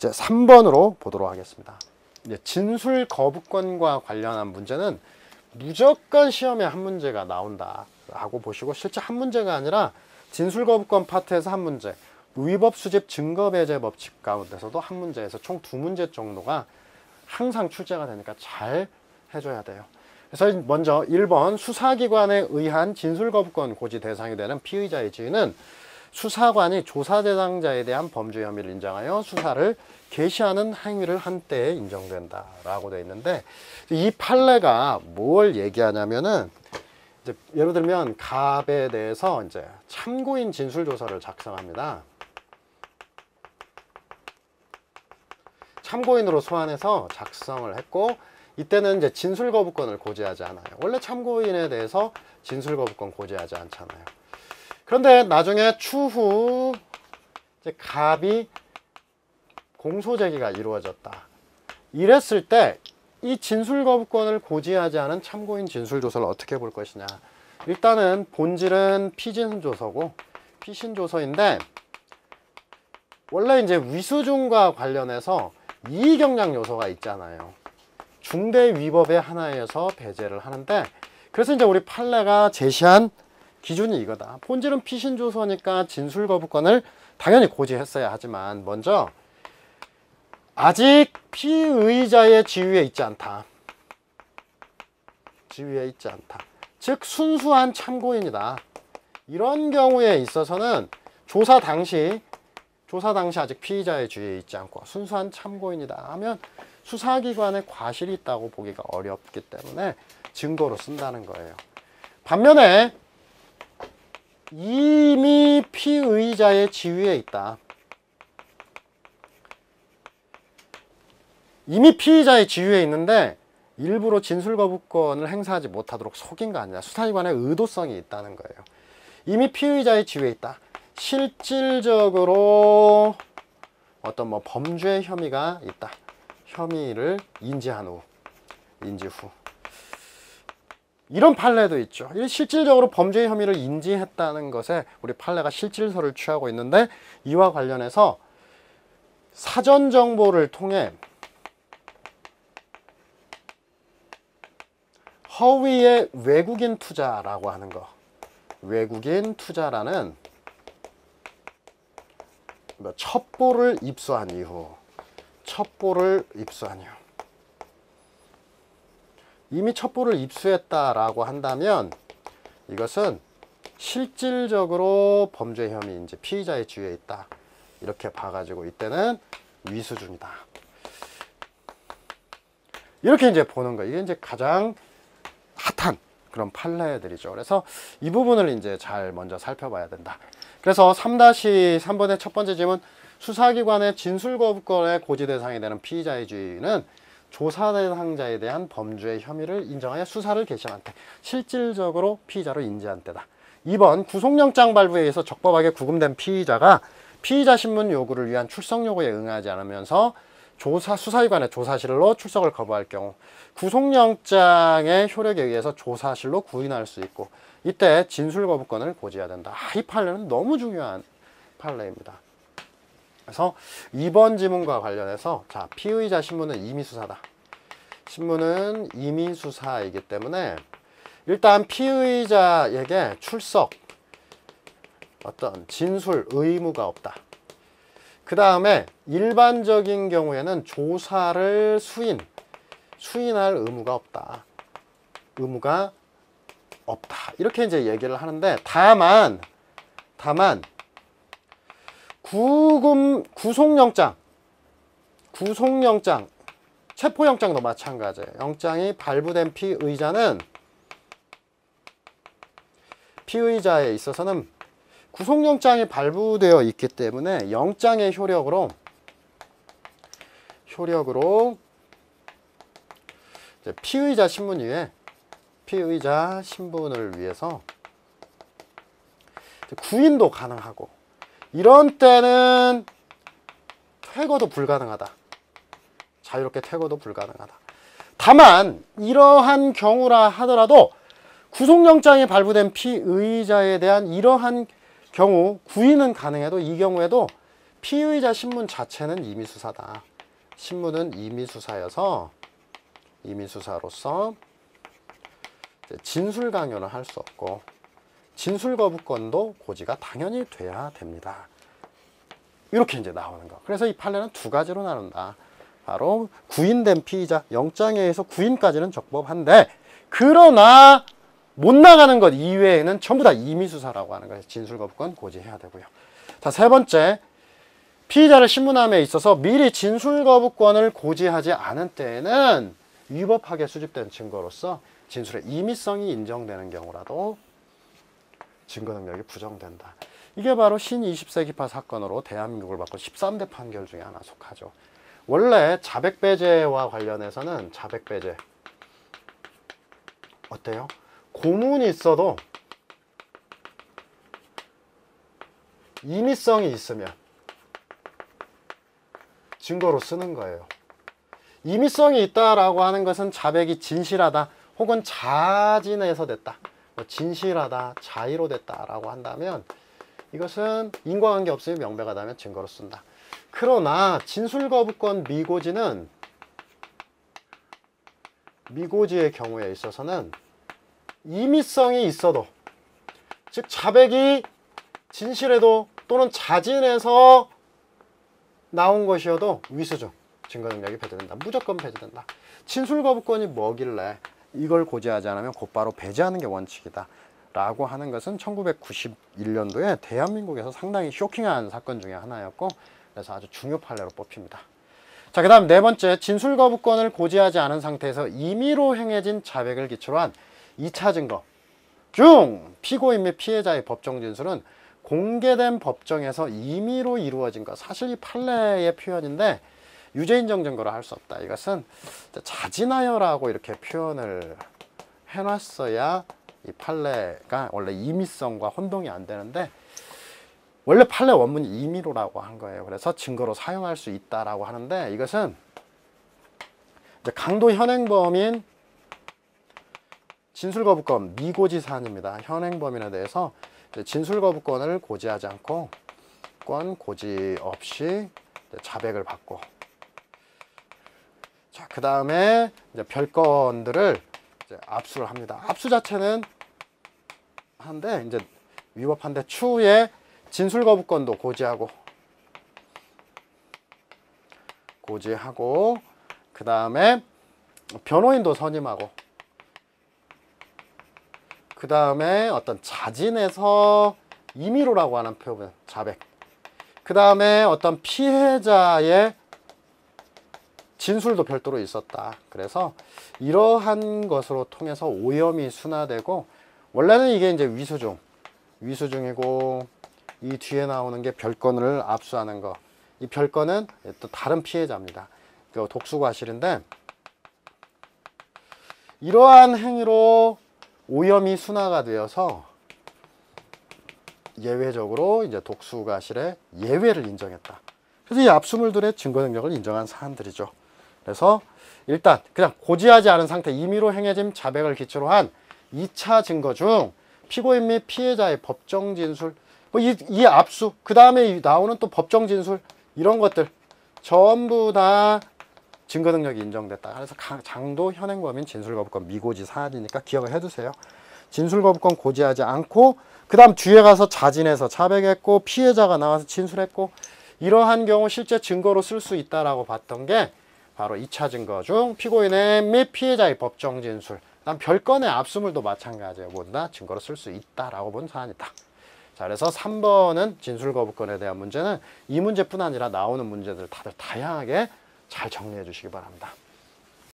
이제 3번으로 보도록 하겠습니다. 이제 진술 거부권과 관련한 문제는 무조건 시험에 한 문제가 나온다 라고 보시고, 실제 한 문제가 아니라 진술 거부권 파트에서 한 문제, 위법 수집 증거 배제 법칙 가운데서도 한 문제에서 총 2문제 정도가 항상 출제가 되니까 잘 해줘야 돼요. 그래서 먼저 1번 수사기관에 의한 진술 거부권 고지 대상이 되는 피의자의 지위는 수사관이 조사 대상자에 대한 범죄 혐의를 인정하여 수사를 개시하는 행위를 한 때에 인정된다 라고 되어 있는데, 이 판례가 뭘 얘기하냐면은, 이제 예를 들면 갑에 대해서 이제 참고인 진술조서를 작성합니다. 참고인으로 소환해서 작성을 했고, 이때는 이제 진술 거부권을 고지하지 않아요. 원래 참고인에 대해서 진술 거부권 고지하지 않잖아요. 그런데 나중에 추후 이제 갑이 공소 제기가 이루어졌다. 이랬을 때 이 진술 거부권을 고지하지 않은 참고인 진술 조서를 어떻게 볼 것이냐. 일단은 본질은 피진조서고 피신조서인데, 원래 이제 위수중과 관련해서 이의경량 요소가 있잖아요. 중대 위법의 하나에서 배제를 하는데, 그래서 이제 우리 판례가 제시한 기준이 이거다. 본질은 피신조서니까 진술 거부권을 당연히 고지했어야 하지만, 먼저 아직 피의자의 지위에 있지 않다. 지위에 있지 않다. 즉 순수한 참고인이다. 이런 경우에 있어서는 조사 당시 아직 피의자의 지위에 있지 않고 순수한 참고인이다 하면 수사기관에 과실이 있다고 보기가 어렵기 때문에 증거로 쓴다는 거예요. 반면에 이미 피의자의 지위에 있다. 이미 피의자의 지위에 있는데 일부러 진술 거부권을 행사하지 못하도록 속인 거 아니냐. 수사기관의 의도성이 있다는 거예요. 이미 피의자의 지위에 있다. 실질적으로 어떤 뭐 범죄 혐의가 있다. 혐의를 인지한 후, 인지 후. 이런 판례도 있죠. 실질적으로 범죄 혐의를 인지했다는 것에 우리 판례가 실질서를 취하고 있는데, 이와 관련해서 사전 정보를 통해 허위의 외국인 투자라고 하는 거, 외국인 투자라는 첩보를 입수한 이후, 이미 첩보를 입수했다라고 한다면 이것은 실질적으로 범죄 혐의인지 피의자의 지위에 있다. 이렇게 봐가지고 이때는 위수중이다. 이렇게 이제 보는 거예요. 이게 이제 가장 핫한 그런 판례들이죠. 그래서 이 부분을 이제 잘 먼저 살펴봐야 된다. 그래서 3-3번의 첫 번째 질문, 수사기관의 진술거부권의 고지 대상이 되는 피의자의 지위는 조사 대상자에 대한 범죄 혐의를 인정하여 수사를 개시한 때, 실질적으로 피의자로 인지한 때다. 2번, 구속영장 발부에 의해서 적법하게 구금된 피의자가 피의자 신문 요구를 위한 출석 요구에 응하지 않으면서 수사기관의 조사실로 출석을 거부할 경우 구속영장의 효력에 의해서 조사실로 구인할 수 있고, 이때 진술거부권을 고지해야 된다. 이 판례는 너무 중요한 판례입니다. 그래서 2번 지문과 관련해서, 자, 피의자 신문은 임의수사다. 신문은 임의수사이기 때문에 일단 피의자에게 출석, 어떤 진술 의무가 없다. 그 다음에 일반적인 경우에는 조사를 수인할 의무가 없다. 의무가 없다. 이렇게 이제 얘기를 하는데, 다만 구속영장, 체포영장도 마찬가지예요. 영장이 발부된 피의자는, 피의자에 있어서는 구속영장이 발부되어 있기 때문에 영장의 효력으로 이제 피의자 신분을 위해서 구인도 가능하고, 이런 때는 퇴거도 불가능하다. 자유롭게 퇴거도 불가능하다. 다만 이러한 경우라 하더라도 구속영장이 발부된 피의자에 대한 이러한 경우 구인은 가능해도, 이 경우에도 피의자 신문 자체는 임의수사다. 신문은 임의수사여서 임의수사로서 진술 강요는 할 수 없고 진술 거부권도 고지가 당연히 돼야 됩니다. 이렇게 이제 나오는 거. 그래서 이 판례는 두 가지로 나눈다. 바로 구인된 피의자, 영장에 의해서 구인까지는 적법한데 그러나 못 나가는 것 이외에는 전부 다 임의수사라고 하는 거예요. 진술 거부권 고지해야 되고요. 자, 세 번째, 피의자를 신문함에 있어서 미리 진술 거부권을 고지하지 않은 때에는 위법하게 수집된 증거로서 진술의 임의성이 인정되는 경우라도 증거 능력이 부정된다. 이게 바로 신 20세기파 사건으로 대한민국을 바꾼 13대 판결 중에 하나 속하죠. 원래 자백배제와 관련해서는 자백배제 어때요? 고문이 있어도 임의성이 있으면 증거로 쓰는 거예요. 임의성이 있다라고 하는 것은 자백이 진실하다 혹은 자진해서 됐다, 진실하다, 자의로 됐다라고 한다면 이것은 인과관계 없음이 명백하다면 증거로 쓴다. 그러나 진술거부권 미고지는 미고지의 경우에 있어서는 임의성이 있어도, 즉 자백이 진실해도 또는 자진해서 나온 것이어도 위수중 증거 능력이 배제된다. 무조건 배제된다. 진술거부권이 뭐길래 이걸 고지하지 않으면 곧바로 배제하는 게 원칙이다 라고 하는 것은 1991년도에 대한민국에서 상당히 쇼킹한 사건 중에 하나였고, 그래서 아주 중요 판례로 뽑힙니다. 자, 그 다음 네 번째, 진술거부권을 고지하지 않은 상태에서 임의로 행해진 자백을 기초로 한 2차 증거 중 피고인 및 피해자의 법정 진술은 공개된 법정에서 임의로 이루어진 것. 사실 이 판례의 표현인데 유죄인정 증거로 할 수 없다. 이것은 자진하여라고 이렇게 표현을 해놨어야 이 판례가 원래 임의성과 혼동이 안 되는데, 원래 판례 원문이 임의로라고 한 거예요. 그래서 증거로 사용할 수 있다라고 하는데, 이것은 이제 강도 현행범인 진술거부권 미고지 사안입니다. 현행범인에 대해서 진술거부권을 고지하지 않고 권 고지 없이 자백을 받고, 자, 그 다음에 별건들을 이제 압수를 합니다. 압수 자체는 한데 이제 위법한데 추후에 진술거부권도 고지하고 그 다음에 변호인도 선임하고, 그 다음에 어떤 자진해서 임의로라고 하는 표현, 자백, 그 다음에 어떤 피해자의 진술도 별도로 있었다. 그래서 이러한 것으로 통해서 오염이 순화되고, 원래는 이게 이제 위수중이고 이 뒤에 나오는 게 별건을 압수하는 거. 이 별건은 또 다른 피해자입니다. 그 독수과실인데, 이러한 행위로 오염이 순화가 되어서 예외적으로 이제 독수과실의 예외를 인정했다. 그래서 이 압수물들의 증거 능력을 인정한 사안들이죠. 그래서 일단 그냥 고지하지 않은 상태 임의로 행해진 자백을 기초로 한 2차 증거 중 피고인 및 피해자의 법정 진술, 이 압수, 그 다음에 나오는 또 법정 진술, 이런 것들 전부 다 증거 능력이 인정됐다. 그래서 장도 현행범인 진술거부권 미고지 사안이니까 기억을 해두세요. 진술거부권 고지하지 않고 그 다음 뒤에 가서 자진해서 자백했고 피해자가 나와서 진술했고, 이러한 경우 실제 증거로 쓸 수 있다라고 봤던 게 바로 2차 증거 중 피고인의 및 피해자의 법정 진술, 그다음 별건의 압수물도 마찬가지예요. 모두 다 증거로 쓸 수 있다라고 본 사안이다. 자, 그래서 3번은 진술거부권에 대한 문제는 이 문제뿐 아니라 나오는 문제들 다들 다양하게 잘 정리해 주시기 바랍니다.